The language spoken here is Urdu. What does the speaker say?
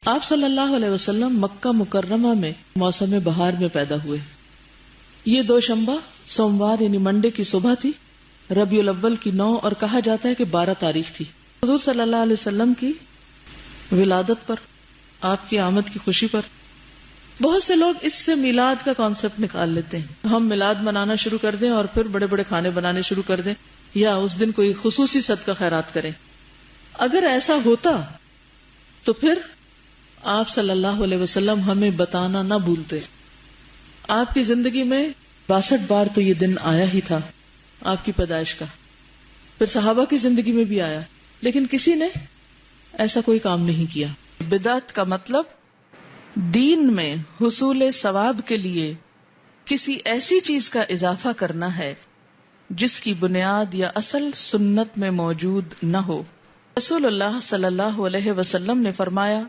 آپ صلی اللہ علیہ وسلم مکہ مکرمہ میں موسم بہار میں پیدا ہوئے. یہ دوشنبہ سوموار یعنی منڈے کی صبح تھی، ربیع الاول کی 9 اور کہا جاتا ہے کہ 12 تاریخ تھی. حضور صلی اللہ علیہ وسلم کی ولادت پر، آپ کی آمد کی خوشی پر بہت سے لوگ اس سے میلاد کا کانسیپٹ نکال لیتے ہیں. ہم میلاد منانا شروع کر دیں اور پھر بڑے بڑے کھانے بنانے شروع کر دیں یا اس دن کوئی خصوصی صدقہ خیرات کریں. اگر ایسا ہوتا تو پھر آپ صلی اللہ علیہ وسلم ہمیں بتانا نہ بھولتے. آپ کی زندگی میں 62 بار تو یہ دن آیا ہی تھا آپ کی پیدائش کا، پھر صحابہ کی زندگی میں بھی آیا، لیکن کسی نے ایسا کوئی کام نہیں کیا. بدعت کا مطلب دین میں حصول ثواب کے لیے کسی ایسی چیز کا اضافہ کرنا ہے جس کی بنیاد یا اصل سنت میں موجود نہ ہو. رسول اللہ صلی اللہ علیہ وسلم نے فرمایا